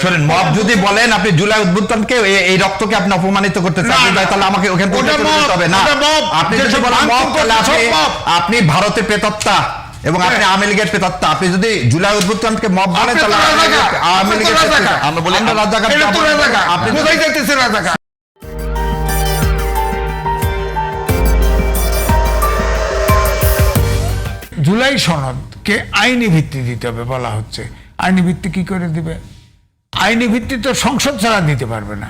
শোনেন, মব যদি বলেন আপনি জুলাই উদ্বুত্থানকে এই রক্তকে আপনি অপমানিত করতে চাচ্ছেন, তাহলে আমাকে ওখানে যেতে হবে না। আপনি যদি বলেন মব, তাহলে আপনি ভারতের প্রেতাত্মা এবং আপনি আওয়ামী লীগের প্রেতাত্মা। আপনি যদি জুলাই উদ্বুত্থানকে মব বলেন, তাহলে আওয়ামী লীগের আমরা বলি রাজাকার। আপনি কোথায় যেতেছেন রাজাকার? জুলাই সনদকে আইনি ভিত্তি দিতে হবে বলা হচ্ছে। আইনি ভিত্তি কি করে দিবে? আইনি ভিত্তি তো সংসদ ছাড়া দিতে পারবে না।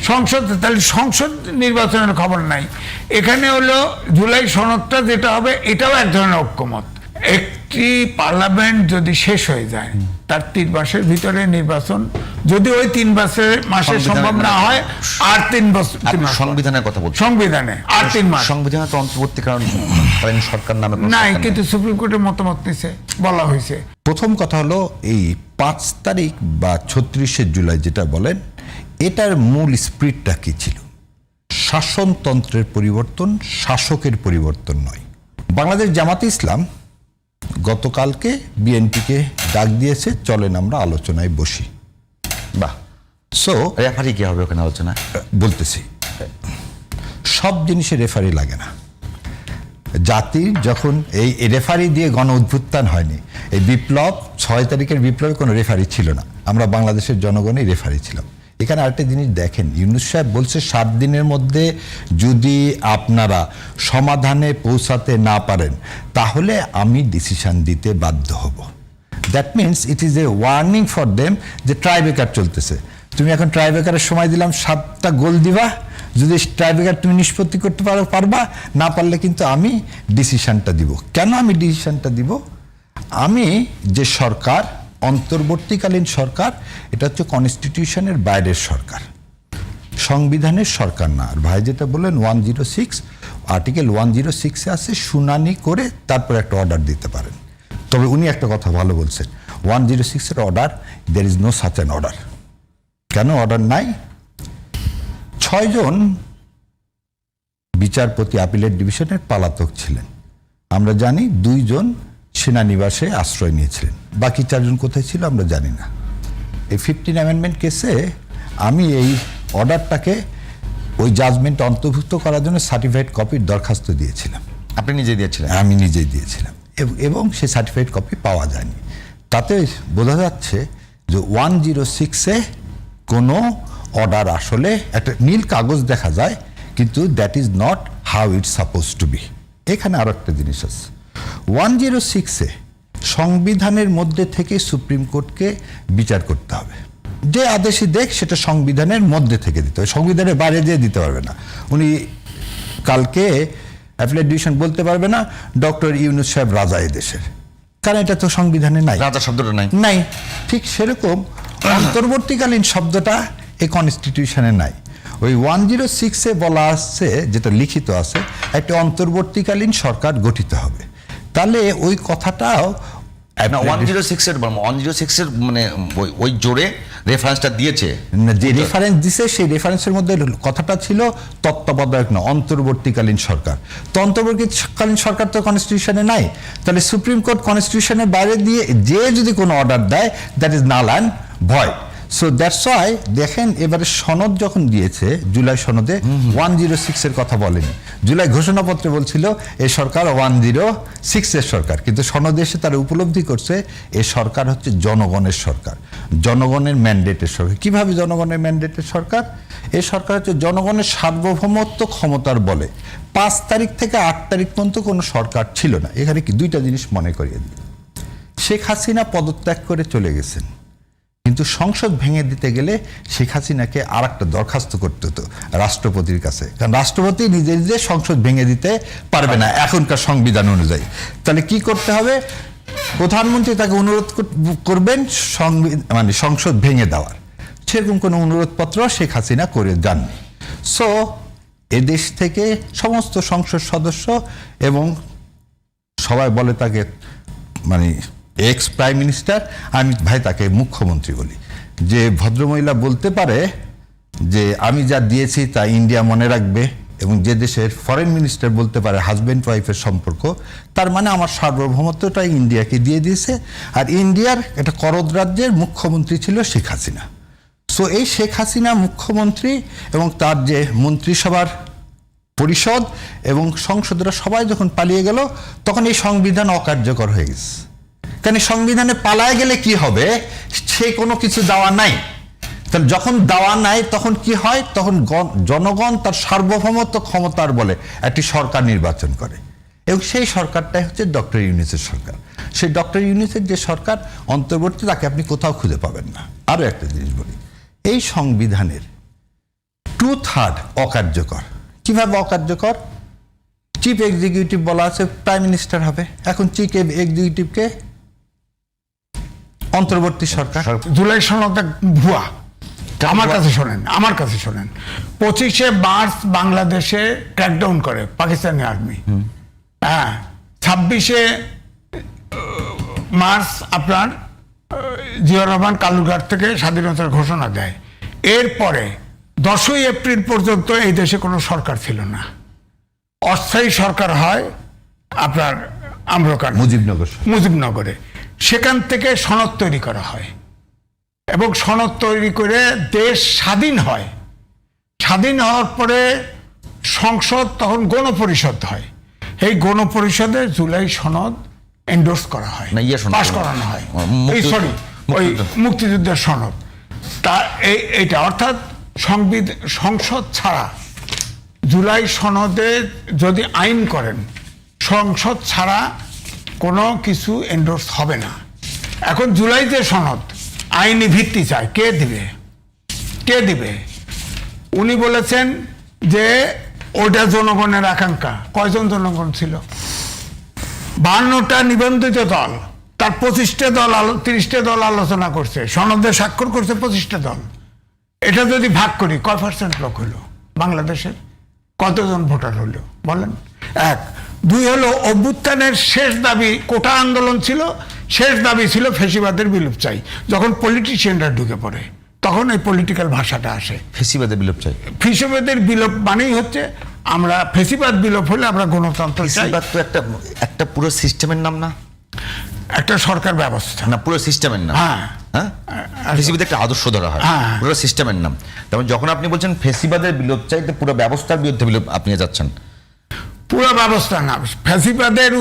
সংসদ, তাহলে সংসদ নির্বাচনের খবর নাই। এখানে হলো জুলাই সনদটা যেটা হবে, এটাও এক ধরনের ঐক্যমত। একটি পার্লামেন্ট যদি শেষ হয়ে যায়, তার 3 মাসের ভিতরে নির্বাচন, যদি ওই 3 মাসে সম্ভব না হয়, আর 3 বছর। সংবিধানের কথা বলছি, সংবিধানে আর 3 মাস। সংবিধানে তো অন্তর্বর্তীকালীন সরকার নামে নাই, কিন্তু সুপ্রিম কোর্টের মতামত নিছে, বলা হয়েছে। প্রথম কথা হলো এই 5 তারিখ বা 36শে জুলাই যেটা বলেন, এটার মূল স্পিরিটটা কি ছিল? শাসনতন্ত্রের পরিবর্তন, শাসকের পরিবর্তন নয়। বাংলাদেশ জামাতে ইসলাম গতকালকে বিএনপিকে ডাক দিয়েছে, চলেন আমরা আলোচনায় বসি। বাহ। সো রেফারি কি হবে ওখানে আলোচনা? বলতেছি, সব জিনিসে রেফারি লাগে না। জাতির যখন এই রেফারি দিয়ে গণ অভ্যুত্থান হয়নি, এই বিপ্লব 6 তারিখের বিপ্লবে কোনো রেফারি ছিল না। আমরা বাংলাদেশের জনগণই রেফারি ছিলাম। এখানে আরেকটা জিনিস দেখেন, ইউনূস সাহেব বলছে 7 দিনের মধ্যে যদি আপনারা সমাধানে পৌঁছাতে না পারেন, তাহলে আমি ডিসিশন দিতে বাধ্য হব। That means it is a warning for them যে ট্রাইবেকার চলতেছে। তুমি এখন ট্রাইবেকারের সময় দিলাম, 7টা গোল দিবা, যদি ট্রাইবেকার তুমি নিষ্পত্তি করতে পারবা, না পারলে কিন্তু আমি ডিসিশনটা দিব। কেন আমি ডিসিশনটা দিব? আমি যে সরকার, অন্তর্বর্তীকালীন সরকার, এটা হচ্ছে কনস্টিটিউশনের বাইরের সরকার, সংবিধানের সরকার না। আর ভাই যেটা বললেন 106, আর্টিকেল 106-এ আছে শুনানি করে তারপর একটা অর্ডার দিতে পারেন। তবে উনি একটা কথা ভালো বলছেন, 106-এর order, there is no such an order. কেন অর্ডার নাই? 6 জন বিচারপতি আপিলেট ডিভিশনের পলাতক ছিলেন। আমরা জানি 2 জন সেনানিবাসে আশ্রয় নিয়েছিলেন, বাকি 4 জন কোথায় ছিল আমরা জানি না। এই 15 অ্যামেন্ডমেন্ট কেসে আমি এই অর্ডারটাকে ওই জাজমেন্ট অন্তর্ভুক্ত করার জন্য সার্টিফাইড কপির দরখাস্ত দিয়েছিলাম। আপনি নিজে দিয়েছিলেন? আমি নিজেই দিয়েছিলাম, এবং সেই সার্টিফাইড কপি পাওয়া যায়নি। তাতে বোঝা যাচ্ছে যে 106-এ কোনো অর্ডার, আসলে একটা নীল কাগজ দেখা যায়, কিন্তু that is not how it's supposed to be. এখানে আরো একটা জিনিস আছে, 106-এ সংবিধানের মধ্যে থেকে সুপ্রিম কোর্টকে বিচার করতে হবে। যে আদেশই দেখ সেটা সংবিধানের মধ্যে থেকে দিতে হবে, সংবিধানের বাইরে দিয়ে দিতে পারবে না। উনি কালকে অ্যাপিলেট ডিভিশন বলতে পারবে না ডক্টর ইউনূস সাহেব রাজা এদেশের, কারণ এটা তো সংবিধানে নাই, রাজা শব্দটা নাই। নাই। ঠিক সেরকম অন্তর্বর্তীকালীন শব্দটা এই কনস্টিটিউশনে নাই। ওই 106-এ বলা আছে, যেটা লিখিত আছে, একটা অন্তর্বর্তীকালীন সরকার গঠিত হবে। তাহলে ওই কথাটাও 106-এর মানে ওই জোরে রেফারেন্সটা দিয়েছে, যে রেফারেন্স দিছে, সেই রেফারেন্সের মধ্যে কথাটা ছিল তত্ত্বাবধায়ক না, অন্তর্বর্তীকালীন সরকার। তো অন্তর্বর্তীকালীন সরকার তো কনস্টিটিউশনে নাই। তাহলে সুপ্রিম কোর্ট কনস্টিটিউশনের বাইরে দিয়ে যে যদি কোনো অর্ডার দেয়, that is null and void. So that's why দেখেন, এবারে সনদ যখন দিয়েছে, জুলাই সনদে 106-এর কথা বলেনি। জুলাই ঘোষণাপত্রে বলছিল এই সরকার 106-এর সরকার, কিন্তু সনদে এসে তারা উপলব্ধি করছে এই সরকার হচ্ছে জনগণের সরকার, জনগণের ম্যান্ডেটের সরকার। কিভাবে জনগণের ম্যান্ডেটের সরকার? এই সরকার হচ্ছে জনগণের সার্বভৌমত্ব ক্ষমতার বলে। 5 তারিখ থেকে 8 তারিখ পর্যন্ত কোনো সরকার ছিল না। এখানে কি 2টা জিনিস মনে করিয়ে দিই। শেখ হাসিনা পদত্যাগ করে চলে গেছেন, কিন্তু সংসদ ভেঙে দিতে গেলে শেখ হাসিনাকে আর একটা দরখাস্ত করতে হতো রাষ্ট্রপতির কাছে, কারণ রাষ্ট্রপতি নিজে নিজে সংসদ ভেঙে দিতে পারবে না এখনকার সংবিধান অনুযায়ী। তাহলে কি করতে হবে? প্রধানমন্ত্রী তাকে অনুরোধ করবেন মানে সংসদ ভেঙে দেওয়ার। সেরকম কোনো অনুরোধপত্র শেখ হাসিনা করে যাননি। সো এদেশ থেকে সমস্ত সংসদ সদস্য এবং সবাই বলে তাকে, মানে এক্স প্রাইম মিনিস্টার, আমি ভাই তাকে মুখ্যমন্ত্রী বলি, যে ভদ্রমহিলা বলতে পারে যে আমি যা দিয়েছি তা ইন্ডিয়া মনে রাখবে, এবং যে দেশের ফরেন মিনিস্টার বলতে পারে হাজব্যান্ড ওয়াইফের সম্পর্ক, তার মানে আমার সার্বভৌমত্বটাই ইন্ডিয়াকে দিয়ে দিয়েছে। আর ইন্ডিয়ার একটা করদ রাজ্যের মুখ্যমন্ত্রী ছিল শেখ হাসিনা। সো এই শেখ হাসিনা মুখ্যমন্ত্রী এবং তার যে মন্ত্রিসভার পরিষদ এবং সংসদরা সবাই যখন পালিয়ে গেল, তখন এই সংবিধান অকার্যকর হয়ে গেছে। কারণ সংবিধানে পালায় গেলে কি হবে, সে কোনো কিছু দেওয়া নাই। তাহলে যখন দেওয়া নাই তখন কি হয়, তখন জনগণ তার সার্বভৌমত্ব ক্ষমতার বলে একটি সরকার নির্বাচন করে, এবং সেই সরকারটাই হচ্ছে ডক্টর ইউনূসের সরকার। সেই ডক্টর ইউনূসের যে সরকার অন্তর্বর্তী, তাকে আপনি কোথাও খুঁজে পাবেন না। আরো একটা জিনিস বলি, এই সংবিধানের 2/3 অকার্যকর। কিভাবে অকার্যকর? চিফ এক্সিকিউটিভ বলা আছে প্রাইম মিনিস্টার হবে, এখন চিফ এক্সিকিউটিভকে অন্তর্বর্তী সরকার। জুলাই সনদ ভুয়া। আমার কাছে শোনেন 25শে মার্চ বাংলাদেশে ক্র্যাকডাউন করে পাকিস্তানি আর্মি। হ্যাঁ, 26শে মার্চ আপনার জিয়াউর রহমান কালুরঘাট থেকে স্বাধীনতার ঘোষণা দেয়। এরপরে 10ই এপ্রিল পর্যন্ত এই দেশে কোনো সরকার ছিল না। অস্থায়ী সরকার হয় আপনার আম্রকান মুজিবনগরে। সেখান থেকে সনদ তৈরি করা হয় এবং সনদ তৈরি করে দেশ স্বাধীন হয়। স্বাধীন হওয়ার পরে সংসদ তখন গণপরিষদ হয়। এই গণপরিষদে জুলাই সনদ এন্ডোর্স করা হয়, পাস করানো হয়। ওই মুক্তিযুদ্ধের সনদ। তা এইটা অর্থাৎ সংসদ ছাড়া জুলাই সনদে যদি আইন করেন, সংসদ ছাড়া কোনো কিছু এন্ডোর্স হবে না। এখন জুলাইতে সনদ আইনি ভিত্তি চায়, কে দিবে? উনি বলেছেন যে ওটা জনগণের আকাঙ্ক্ষা। কয়জন জনগণ ছিল? 52টা নিবন্ধিত দল, তার 25টা দল 30টা দল আলোচনা করছে, সনদে স্বাক্ষর করছে 25টা দল। এটা যদি ভাগ করি কয় পার্সেন্ট লোক হলো বাংলাদেশের? কতজন ভোটার হলো বলেন? 1। 2 হলো অভ্যুত্থানের শেষ দাবি, কোটা আন্দোলন ছিল, শেষ দাবি ছিল ফেসিবাদের বিলোপ চাই। যখন পলিটিশিয়ানরা ঢুকে পড়ে তখন এই পলিটিক্যাল ভাষাটা আসে, ফেসিবাদের বিলোপ চাই। ফেসিবাদের বিলোপ মানেই হচ্ছে আমরা ফেসিবাদ বিলোপ হলে আমরা গণতন্ত্র চাই। ফেসিবাদ তো একটা পুরো সিস্টেমের নাম না, একটা সরকার ব্যবস্থা না, পুরো সিস্টেমের নাম। হ্যাঁ, ফেসিবাদ একটা আদর্শ ধরা হয়, পুরো সিস্টেমের নাম। তেমন যখন আপনি বলছেন ফেসিবাদের বিলোপ চাই, তো পুরো ব্যবস্থার বিরুদ্ধে বিলোপ আপনি যাচ্ছেন। পুরো ব্যবস্থা না, ফেসিবাদের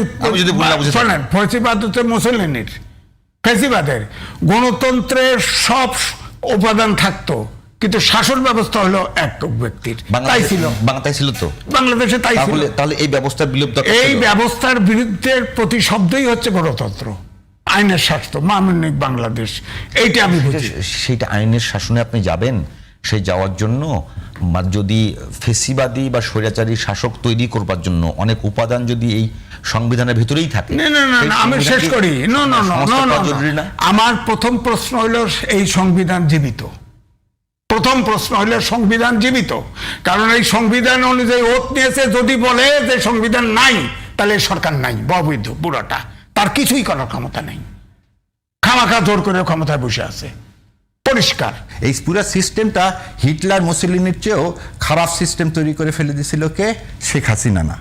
শোনেন, ফেসিবাদ হচ্ছে মুসলিনের। ফেসিবাদের গণতন্ত্রের সব উপাদান থাকতো, কিন্তু শাসন ব্যবস্থা হলো এক ব্যক্তির। তাই ছিল, ছিল তো বাংলাদেশে তাই ছিল। তাহলে এই ব্যবস্থার বিলোপ, এই ব্যবস্থার বিরুদ্ধে প্রতি শব্দই হচ্ছে গণতন্ত্র, আইনের শাসন, মানবিক বাংলাদেশ। এইটা আমি বুঝি। সেইটা আইনের শাসনে আপনি যাবেন, সেই যাওয়ার জন্য যদি ফেসিবাদী বা স্বৈরাচারী শাসক তৈরি করবার জন্য অনেক উপাদান যদি এই সংবিধানের ভিতরেই থাকে। না, আমি শেষ করি। আমার প্রথম প্রশ্ন হলো এই সংবিধান জীবিত। প্রথম প্রশ্ন হলো সংবিধান জীবিত, কারণ এই সংবিধান অনুযায়ী ওত নিয়েছে। যদি বলে যে সংবিধান নাই, তাহলে সরকার নাই, অবৈধ পুরোটা, তার কিছুই করার ক্ষমতা নেই, খামাখা জোর করে ক্ষমতায় বসে আছে, পরিষ্কার। এই পুরো সিস্টেমটা হিটলার মুসলিনের চেয়েও খারাপ সিস্টেম তৈরি করে ফেলে দিয়েছিল কে? শেখ হাসিনা না,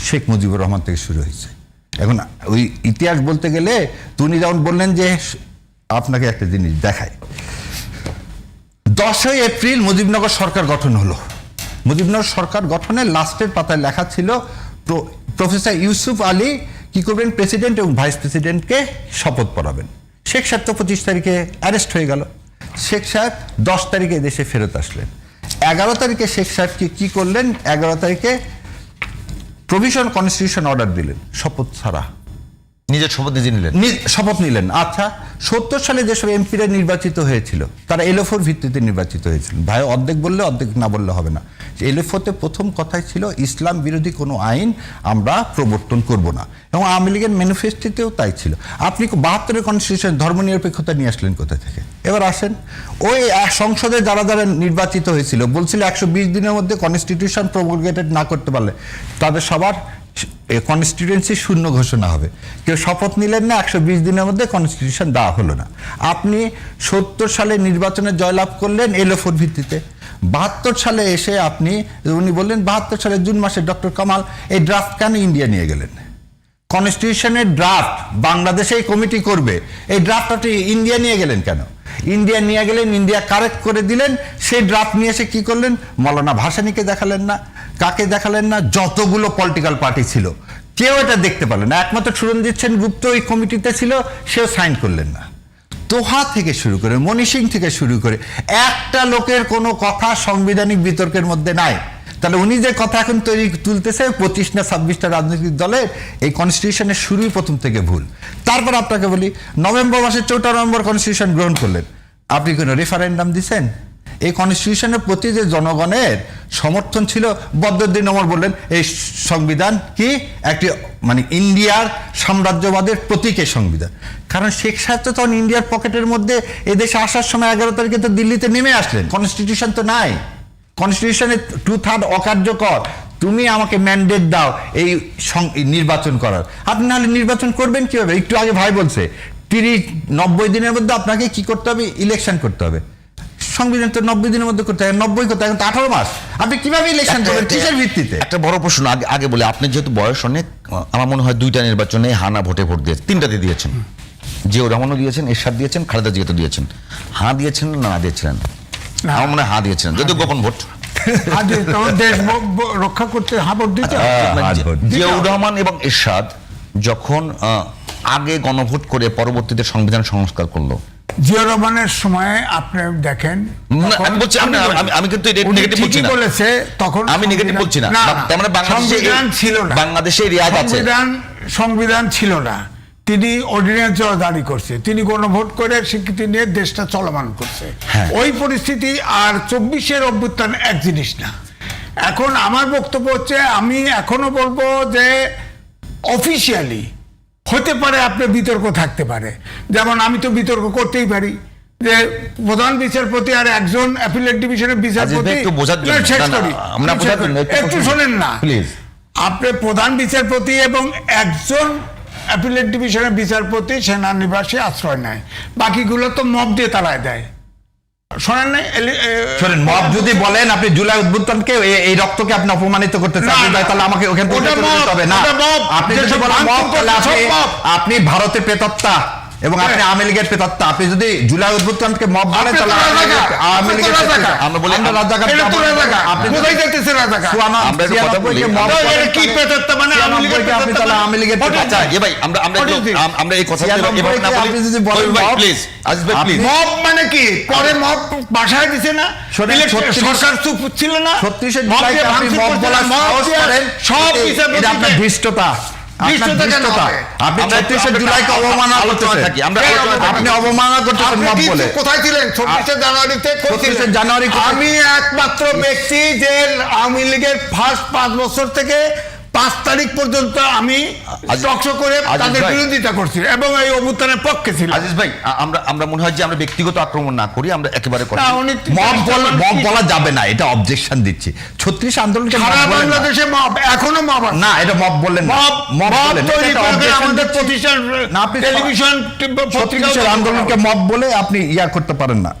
শেখ মুজিবুর রহমান থেকে শুরু হয়েছে। এখন ওই ইতিহাস বলতে গেলে তিনি যেমন বললেন যে, আপনাকে একটা জিনিস দেখায়, 10ই এপ্রিল মুজিবনগর সরকার গঠন হলো। মুজিবনগর সরকার গঠনের লাস্টের পাতায় লেখা ছিল প্রফেসর ইউসুফ আলী কি করবেন, প্রেসিডেন্ট এবং ভাইস প্রেসিডেন্টকে শপথ পড়াবেন। শেখ সাহেব তো 25 তারিখে অ্যারেস্ট হয়ে গেল। শেখ সাহেব 10 তারিখে দেশে ফেরত আসলেন। 11 তারিখে শেখ সাহেব কি করলেন, 11 তারিখে প্রভিশন কনস্টিটিউশন অর্ডার দিলেন, শপথ ছাড়া। নিজের শপথ নিজে নিলেন, শপথ নিলেন। আচ্ছা, 70 সালে যেসব এমপিরা নির্বাচিত হয়েছিল তারা এলএফওর ভিত্তিতে নির্বাচিত হয়েছিল। ভাই অর্ধেক বললে অর্ধেক না বললে হবে না। এলএফওতে প্রথম কথাই ছিল ইসলাম বিরোধী কোনো আইন আমরা প্রবর্তন করব না, এবং আওয়ামী লীগের ম্যানিফেস্টোতেও তাই ছিল। আপনি 72-এর কনস্টিটিউশন ধর্মনিরপেক্ষতা নিয়ে আসলেন কোথা থেকে? এবার আসেন, ওই সংসদে যারা যারা নির্বাচিত হয়েছিল বলছিল 120 দিনের মধ্যে কনস্টিটিউশন প্রমোলগেটেড না করতে পারলে তাদের সবার কনস্টিটিউয়েন্সি শূন্য ঘোষণা হবে। কেউ শপথ নিলেন না, 120 দিনের মধ্যে কনস্টিটিউশন দেওয়া হলো না। আপনি 70 সালে নির্বাচনে জয়লাভ করলেন এলএফওর ভিত্তিতে, 72 সালে এসে উনি বললেন 72 সালে জুন মাসে ডক্টর কামাল এই ড্রাফট কেন ইন্ডিয়া নিয়ে গেলেন? কনস্টিটিউশনের ড্রাফট বাংলাদেশেই কমিটি করবে, এই ড্রাফট আপনি ইন্ডিয়া নিয়ে গেলেন কেন? ইন্ডিয়া নিয়ে গেলেন, ইন্ডিয়া কারেক্ট করে দিলেন, সেই ড্রাফট নিয়ে এসে কি করলেন? মৌলানা ভাসানীকে দেখালেন না, কাকে দেখালেন না? যতগুলো পলিটিক্যাল পার্টি ছিল কেউ এটা দেখতে পারলেন না, একমাত্র সুরঞ্জিত সেন গুপ্ত ওই কমিটিতে ছিল, সেও সাইন করলেন না। তোহা থেকে শুরু করে, মনি সিং থেকে শুরু করে একটা লোকের কোনো কথা সাংবিধানিক বিতর্কের মধ্যে নাই। তাহলে উনি যে কথা এখন তুলতেছে 25 না 26টা রাজনৈতিক দলের, এই কনস্টিটিউশনের শুরুই প্রথম থেকে ভুল। তারপর আপনাকে বলি, নভেম্বর মাসের 4 নভেম্বর কনস্টিটিউশন গ্রহণ করলেন, আপনি কোনো রেফারেন্ডাম দিচ্ছেন? এই কনস্টিটিউশনের প্রতি যে জনগণের সমর্থন ছিল, বদরুদ্দীন ওমর বললেন এই সংবিধান কি একটি মানে ইন্ডিয়ার সাম্রাজ্যবাদের প্রতীকের সংবিধান। কারণ শেখ সাহেব তো তখন ইন্ডিয়ার পকেটের মধ্যে এদেশে আসার সময় 11 তারিখে তো দিল্লিতে নেমে আসলেন, কনস্টিটিউশন তো নাই, কনস্টিটিউশনের 2/3 অকার্যকর। তুমি আমাকে ম্যান্ডেট দাও এই নির্বাচন করার, আপনি নাহলে নির্বাচন করবেন কিভাবে? একটু আগে ভাই বলছে 90 দিনের মধ্যে আপনাকে কি করতে হবে? ইলেকশন করতে হবে। সংবিধান তো 90 দিনের মধ্যে করতে হবে, 90 করতে এখন তো 18 মাস, আপনি কিভাবে ইলেকশন করবেন? কিসের ভিত্তিতে? একটা বড় প্রশ্ন আগে বলে, আপনি যেহেতু বয়স অনেক, আমার মনে হয় 2টা নির্বাচনে হানা ভোটে ভোট দিয়েছেন, 3টাতে দিয়েছেন, জিয়াউর রহমানও দিয়েছেন, এরশাদ দিয়েছেন, খালেদা জিয়া তো দিয়েছেন। হাঁ দিয়েছেন না দিয়েছিলেন? আমার মনে হয় হাঁ দিয়েছিলেন, যদিও গোপন ভোট। দেশ রক্ষা করতে হাবর দিতে জিয়াউর রহমান এবং এরশাদ যখন আগে গণভোট করে পরবর্তীতে সংবিধান সংস্কার করলো, জিয়াউর রহমানের সময় আপনি দেখেন, আমি বলছি আমি কিন্তু নেগেটিভ বলছি না, বলেছে তখন আমি নেগেটিভ বলছি না, তার মানে সংবিধান ছিল না, বাংলাদেশে রিয়াজ আছে, সংবিধান ছিল না, তিনি অর্ডিন্যান্স জারি করছে, তিনি গণভোট করে স্বীকৃতি নিয়ে দেশটা চলমান করছে। ওই পরিস্থিতি আর 24-এর অভ্যুত্থান এক জিনিস না। এখন আমার বক্তব্য হচ্ছে, আমি এখনো বলবো যে অফিসিয়ালি হতে পারে আপনার বিতর্ক থাকতে পারে, যেমন আমি তো বিতর্ক করতেই পারি যে প্রধান বিচারপতি আর একজন অ্যাপিলেট ডিভিশনের বিচারপতি, একটু শোনেন না, আপনি প্রধান বিচারপতি এবং একজন অ্যাপিলেট ডিভিশনের বিচারপতি সেনানিবাসে আশ্রয় নেয়, বাকিগুলো তো মব দিয়ে তাড়ায় দেয়। শোনেন নাই? শোনেন, মব যদি বলেন আপনি জুলাই উদ্বুত্থানকে এই রক্তকে আপনি অপমানিত করতে চান, তাহলে আমাকে ওখানে যেতে হবে না। আপনি যদি বলেন মব, তাহলে আপনি ভারতের প্রেতাত্মা এবং আপনি আওয়ামী লীগের প্রেতাত্মা। আপনি যদি জুলাই উদ্বুত্থানকে মব বলেন, তাহলে আওয়ামী লীগের আমরা বলি আমরা রাজাকার। আপনি কোথায় যাইতেছে রাজাকার? আমরা একটু কথা বলি, কি প্রেতাত্মা মানে আওয়ামী লীগের আপনি তাহলে আওয়ামী লীগের আচ্ছা ভাই, আমরা এই কথা এভাবে না বলি, প্লিজ আজিজ ভাই প্লিজ। মব মানে কি? পরে মব বাসায় দিছে না, সরকার চুপ ছিল না, 36 জুলাই আপনি মব বলা সাহস করেন, সব হিসাবে এটা আপনার ধৃষ্টতা। আপনি 36 জুলাইকে অবমাননা করতেছেন, আপনি অবমাননা করতেছেন মব বলে। কোথায় ছিলেন 26 জানুয়ারিতে? 26 জানুয়ারি আমি একমাত্র ব্যক্তি যে আওয়ামী লীগের ফার্স্ট 5 বছর থেকে 5 তারিখ পর্যন্ত আমি টকশো করে তাদের বিরোধিতা করছি এবং এই অভ্যুত্থানের পক্ষে ছিলাম। আজিজ ভাই, আমরা মনে হয় যে আমরা ব্যক্তিগত আক্রমণ না করি, আমরা একেবারে মব বলা যাবে না, এটা অবজেকশন দিচ্ছি। 36 আন্দোলনকে সারা বাংলাদেশে মব, এখনো মব না, এটা মব বললেন না, মব তৈরি করে আমাদের প্রতিষ্ঠান টেলিভিশন পত্রিকা আন্দোলনকে মব বলে আপনি ইয়া করতে পারেন না।